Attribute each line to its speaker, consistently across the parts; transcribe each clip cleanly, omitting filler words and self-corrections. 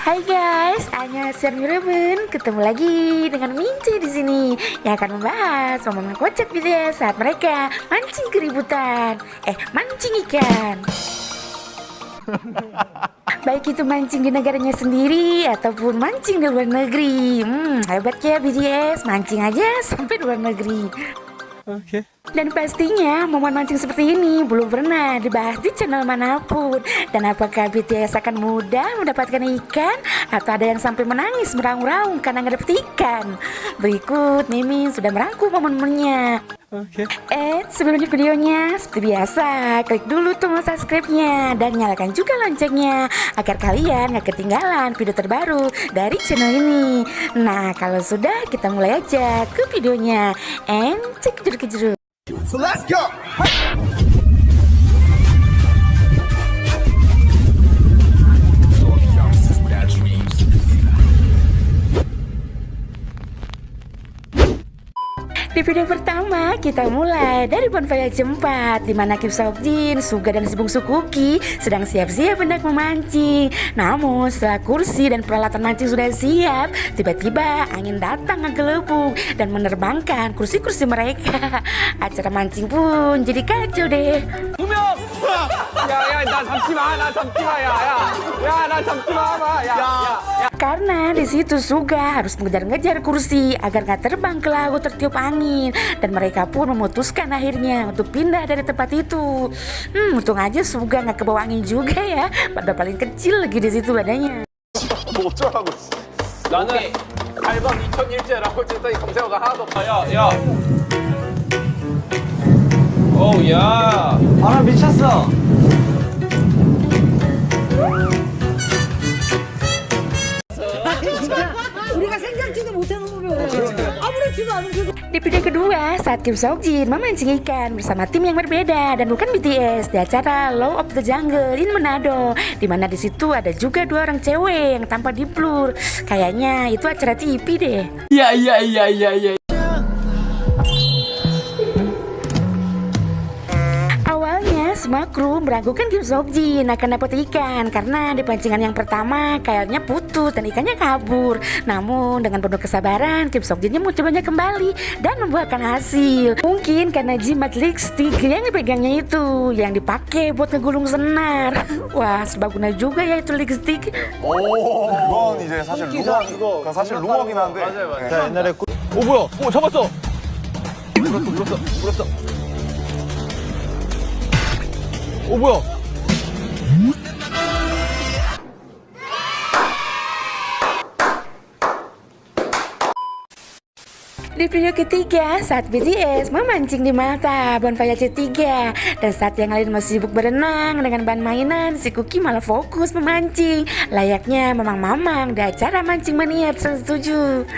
Speaker 1: Hai guys, annyeonghaseyo 여러분. Ketemu lagi dengan Minci di sini yang akan membahas momen kocak BTS saat mereka mancing keributan. Mancing ikan. Baik itu mancing di negaranya sendiri ataupun mancing di luar negeri. Hebat ya BTS, mancing aja sampai luar negeri.
Speaker 2: Oke.
Speaker 1: Dan pastinya momen mancing seperti ini belum pernah dibahas di channel manapun. Dan apakah BTS akan mudah mendapatkan ikan atau ada yang sampai menangis meraung-raung karena nggak dapet ikan? Berikut Mimin sudah merangkum momen-momennya.
Speaker 2: Oke.
Speaker 1: Sebelumnya videonya seperti biasa, klik dulu tombol subscribe-nya dan nyalakan juga loncengnya agar kalian gak ketinggalan video terbaru dari channel ini. Nah, kalau sudah, kita mulai aja ke videonya. Cek jeruk-jeruk.
Speaker 3: So let's go.
Speaker 1: Di video pertama kita mulai dari bonfire jempat di mana Kim Seokjin, Suga dan si bungsu Cookie sedang siap-siap hendak memancing. Namun setelah kursi dan peralatan mancing sudah siap, tiba-tiba angin datang menggelembung dan menerbangkan kursi-kursi mereka. Acara mancing pun jadi kacau deh. Karena di situ Suga harus mengejar-ngejar kursi agar gak terbang ke laut tertiup angin, dan mereka pun memutuskan akhirnya untuk pindah dari tempat itu. Untung aja Suga gak kebawa angin juga ya, pada paling kecil lagi di situ badannya.
Speaker 3: 뭐 어쩌라고.
Speaker 4: 나는 달방 2001제라고 했더니 검색어가 하나도 없어. 야. 어우, 야.
Speaker 2: 바람 미쳤어.
Speaker 5: 우리가 생각지도 못하는 몸이 오늘 아무렇지도 않은 그
Speaker 1: Di video kedua, saat Kim Seokjin memancing ikan bersama tim yang berbeda dan bukan BTS di acara Law of the Jungle in Manado, di mana di situ ada juga dua orang cewek yang tanpa di blur. Kayaknya itu acara TV deh.
Speaker 2: Iya.
Speaker 1: Awalnya semua kru meragukan Kim Seokjin akan dapat ikan karena di pancingan yang pertama kayaknya putus dan ikannya kabur. Namun dengan penuh kesabaran, Kim Seokjinnya mau cobanya kembali dan membuahkan hasil. Mungkin karena jimat lipstick yang dipegangnya itu yang dipakai buat ngegulung senar. Wah, serbaguna juga ya itu lipstick.
Speaker 3: 이건 이제 사실 루머가 사실 루머긴 한데.
Speaker 4: 맞아요.
Speaker 2: 자, 옛날에 오 뭐야? 오 잡았어. 물었어. 오 뭐야?
Speaker 1: Di video ketiga, saat BTS memancing di mata bonfire C3 dan saat yang lain masih sibuk berenang dengan bahan mainan, si Cookie malah fokus memancing layaknya mamang-mamang di acara mancing mania 107.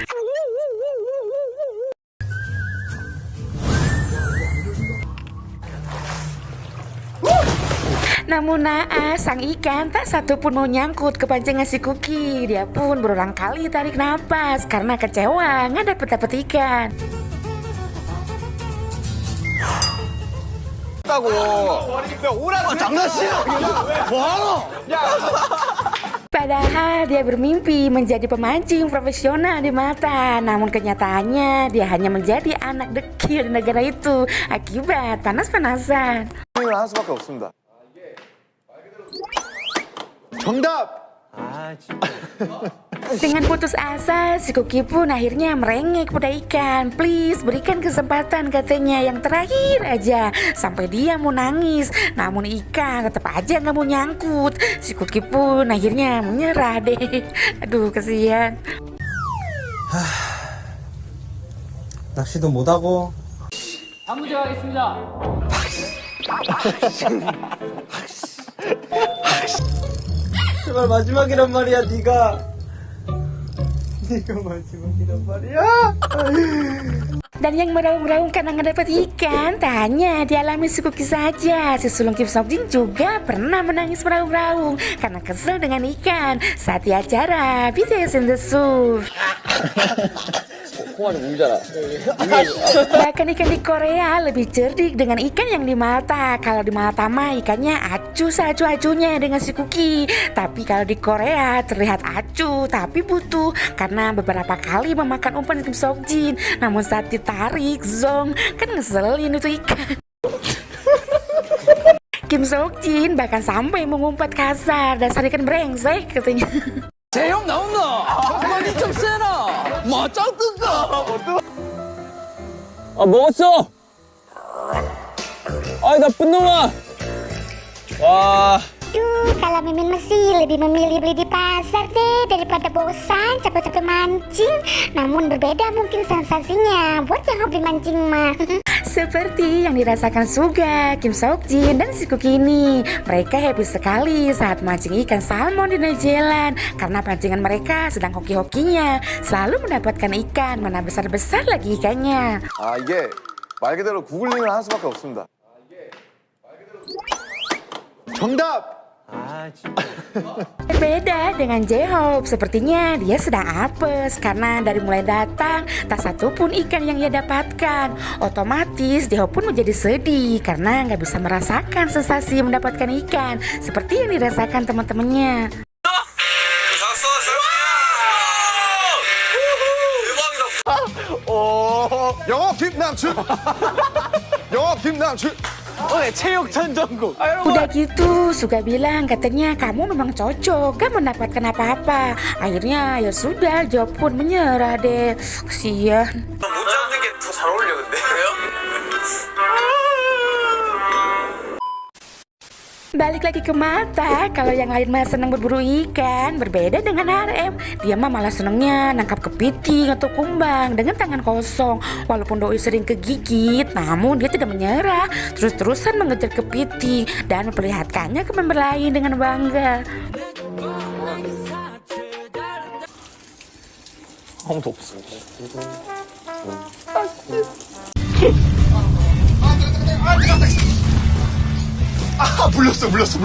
Speaker 1: Namun naas, sang ikan tak satu pun mau nyangkut ke pancingan si Cookie. Dia pun berulang kali tarik napas karena kecewa nggak dapet ikan. Padahal dia bermimpi menjadi pemancing profesional di mata. Namun kenyataannya dia hanya menjadi anak dekil di negara itu akibat panas-panasan.
Speaker 3: 게임을 할 수밖에 없습니다. 정답.
Speaker 1: Dengan putus asa, si Cookie pun akhirnya merengek pada ikan. Please, berikan kesempatan katanya yang terakhir aja. Sampai dia mau nangis. Namun ikan tetap aja nggak mau nyangkut. Si Cookie pun akhirnya menyerah deh. Aduh, kasihan.
Speaker 2: 낚시도 못하고.
Speaker 4: 다음 문제 가겠습니다.
Speaker 2: 제발 마지막이란 말이야, 네가 마지막이란 말이야.
Speaker 1: Dan yang meraung-raung karena nggak dapet ikan, tak hanya dialami si Cookie saja. Si sulung Kim Seokjin juga pernah menangis meraung-raung karena kesel dengan ikan saat di acara BTS in the Soup. Bahkan ikan di Korea lebih cerdik dengan ikan yang di Malta. Kalau di Malta mah ikannya acuh seacuh-acuhnya dengan si Kuki. Tapi kalau di Korea terlihat acuh tapi butuh karena beberapa kali memakan umpan Kim Seokjin. Namun saat ditarik, zong, kan ngeselin itu ikan. Kim Seokjin bahkan sampai mengumpat kasar, dasar ikan brengsek katanya.
Speaker 6: 재형 나온다. 많이 좀 세나. 맞짱 뜬다.
Speaker 2: 아, 먹었어! 아이, 나쁜 놈아! 와.
Speaker 7: Duh, kalau Mimin masih lebih memilih beli di pasar deh daripada bosan capek-capek mancing. Namun berbeda mungkin sensasinya buat yang hobi mancing mah.
Speaker 1: Seperti yang dirasakan Suga, Kim Seokjin, dan si Kuki ini. Mereka happy sekali saat mancing ikan salmon di New Zealand karena pancingan mereka sedang hoki-hokinya selalu mendapatkan ikan, mana besar-besar lagi ikannya.
Speaker 3: 아, 이게 말 그대로 구글링을 할 수밖에 없습니다. 정답!
Speaker 1: Berbeda dengan J-Hope, sepertinya dia sedang apes karena dari mulai datang tak satu pun ikan yang ia dapatkan. Otomatis J-Hope pun menjadi sedih karena nggak bisa merasakan sensasi mendapatkan ikan seperti yang dirasakan teman-temannya.
Speaker 3: 영어 김남춘! 영어 김남춘!
Speaker 6: 오늘 체육 전전국.
Speaker 1: Udah gitu, Suga bilang katanya kamu memang cocok, gak mendapatkan apa-apa. Akhirnya ya sudah, Job pun menyerah deh. Kasian.
Speaker 4: 못 잡는 게 더 잘 어울려 근데.
Speaker 1: Balik lagi ke Mata, kalau yang lain mah senang berburu ikan, berbeda dengan RM. Dia mah malah senangnya nangkap kepiting atau kumbang dengan tangan kosong. Walaupun doi sering kegigit, namun dia tidak menyerah, terus-terusan mengejar kepiting dan memperlihatkannya ke member lain dengan bangga.
Speaker 3: 아무도 없어. 물렸어.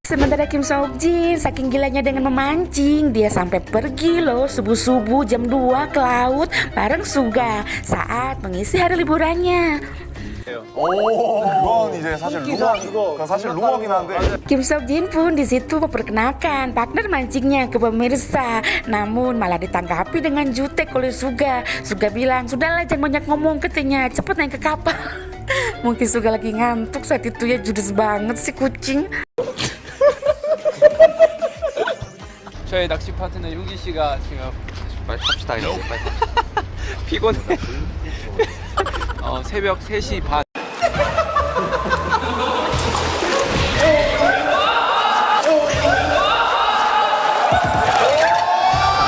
Speaker 1: Sementara Kim Seokjin saking gilanya dengan memancing, dia sampai pergi loh subuh-subuh jam 2 ke laut bareng Suga saat mengisi hari liburannya.
Speaker 3: 그건 이제 사실 루머긴 한데.
Speaker 1: Kim Seokjin pun di situ memperkenalkan partner mancingnya ke pemirsa, namun malah ditanggapi dengan jutek oleh Suga. Suga bilang, sudahlah jangan banyak ngomong katanya, cepet naik ke kapal. Mungkin Suga lagi ngantuk saat itu ya, judes banget si kucing.
Speaker 4: 저희 낚시 파트너 윤기 씨가 지금 빨리 갑시다 이제 빨리. 피곤해. 새벽 3시 반.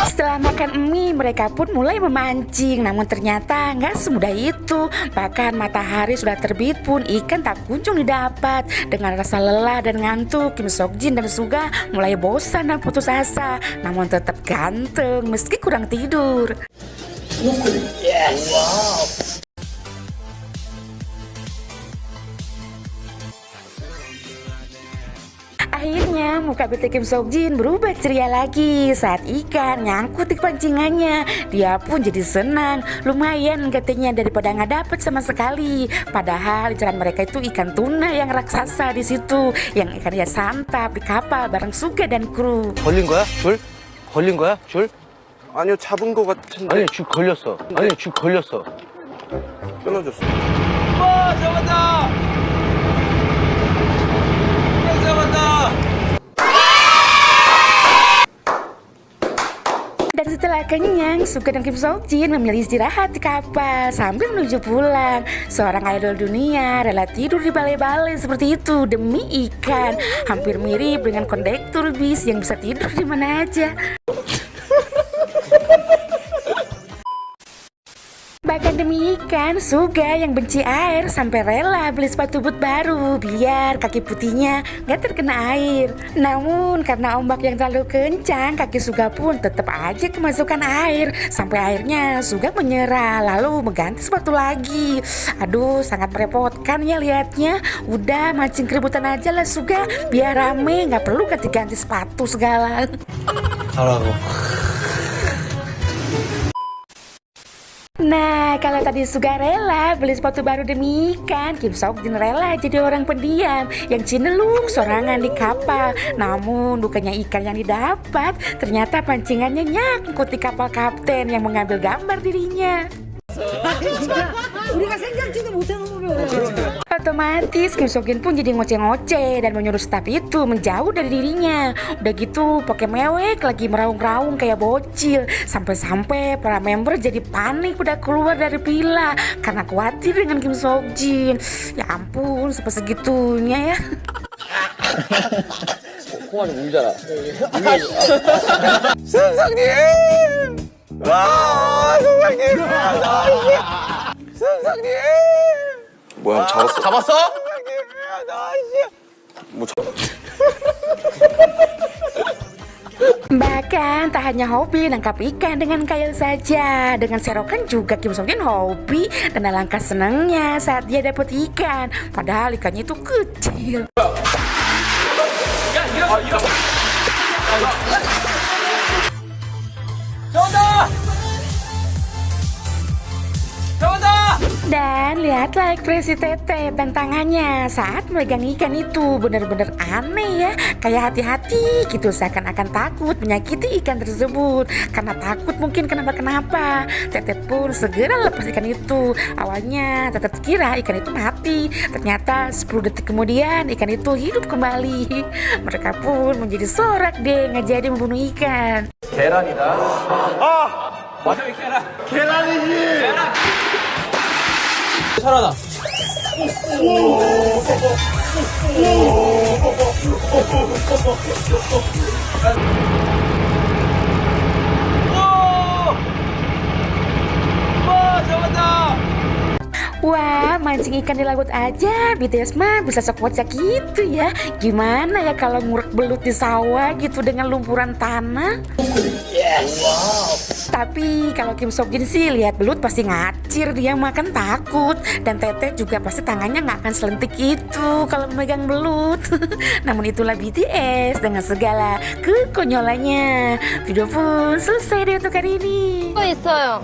Speaker 4: Setelah makan mie, mereka pun mulai memancing. Namun ternyata nggak semudah itu. Bahkan matahari sudah terbit pun ikan tak kunjung didapat. Dengan rasa lelah dan ngantuk, Kim Seokjin dan Suga mulai bosan dan putus asa. Namun tetap ganteng meski kurang tidur. Akhirnya muka bete Kim Seokjin berubah ceria lagi saat ikan nyangkut di pancingannya. Dia pun jadi senang, lumayan katanya daripada nggak dapet sama sekali. Padahal incaran mereka itu ikan tuna yang raksasa di situ, yang ikan dia santap di kapal bareng Suga dan kru.
Speaker 2: 걸린 거야? 줄? 걸린 거야? 줄?
Speaker 3: 아니요, 잡은 거 같은데.
Speaker 2: 아니, 줄 걸렸어. 아니, 줄 걸렸어.
Speaker 3: 끊어졌어.
Speaker 6: 와, 잡았다. 잡았다.
Speaker 1: Dan setelah kenyang, Suga dan Kim Seokjin memilih istirahat di kapal sambil menuju pulang. Seorang idol dunia rela tidur di balai-balai seperti itu demi ikan. Hampir mirip dengan kondektur bis yang bisa tidur di mana aja. Bahkan demi ikan, Suga yang benci air sampai rela beli sepatu boot baru biar kaki putihnya gak terkena air. Namun karena ombak yang terlalu kencang, kaki Suga pun tetap aja kemasukan air. Sampai akhirnya Suga menyerah lalu mengganti sepatu lagi. Aduh, sangat merepotkan ya liatnya. Udah mancing keributan aja lah Suga, biar rame, gak perlu ganti-ganti sepatu segala.
Speaker 2: 가라고.
Speaker 1: Nah, kalau tadi Suga rela beli sepatu baru demi ikan, Kim Sok Jin rela jadi orang pendiam yang cinelung sorangan di kapal. Namun bukannya ikan yang didapat, ternyata pancingannya nyangkut di kapal kapten yang mengambil gambar dirinya.
Speaker 5: 진짜 우리가 생각지도 못한 놈이 올라가.
Speaker 1: Otomatis Kim Sok Jin pun jadi ngoceh-ngoceh dan menyuruh staf itu menjauh dari dirinya. Udah gitu pakai mewek lagi meraung-raung kayak bocil. Sampai-sampai para member jadi panik udah keluar dari villa karena khawatir dengan Kim Sok Jin. Ya ampun, sampai segitunya ya.
Speaker 2: 콩알이 뭔지 알아?
Speaker 3: 뭐야, 잡았어?
Speaker 2: 잡았어?
Speaker 1: Bahkan tak hanya hobi nangkap ikan dengan kail saja, dengan serokan juga Kim Sok Jin hobi dan alangkah senangnya saat dia dapat ikan. Padahal ikannya itu kecil. Dan lihatlah ekspresi Tete dan tangannya saat memegang ikan itu, benar-benar aneh ya. Kayak hati-hati gitu, seakan-akan takut menyakiti ikan tersebut. Karena takut mungkin kenapa-kenapa. Tete pun segera lepas ikan itu. Awalnya Tete kira ikan itu mati, ternyata 10 detik kemudian ikan itu hidup kembali. Mereka pun menjadi sorak deh nggak jadi membunuh ikan.
Speaker 2: 계란이다. 맞아, 계란. 계란이지. 살아나.
Speaker 1: Wah, mancing ikan di laut aja BTS mah bisa sekocak gitu ya. Gimana ya kalau ngurek belut di sawah gitu dengan lumpuran tanah? Yes. Wow. Tapi kalau Kim Sok Jin sih lihat belut pasti ngacir, dia makan takut. Dan Tete juga pasti tangannya nggak akan selentik itu kalau memegang belut. Namun itulah BTS dengan segala kekonyolannya. Video pun selesai deh untuk hari ini.
Speaker 8: 또 있어요.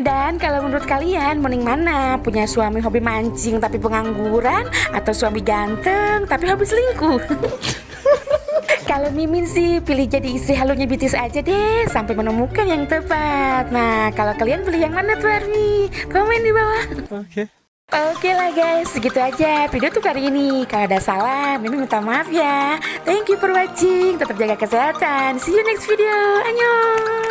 Speaker 1: Dan kalau menurut kalian mending mana? Punya suami hobi mancing tapi pengangguran, atau suami ganteng tapi hobi selingkuh? Kalau Mimin sih pilih jadi istri halunya BTS aja deh sampai menemukan yang tepat. Nah, kalau kalian pilih yang mana tuh Army? Komen di bawah. Oke lah guys, segitu aja video untuk hari ini. Kalau ada salah, Mimin minta maaf ya. Thank you for watching. Tetap jaga kesehatan. See you next video. Annyeong.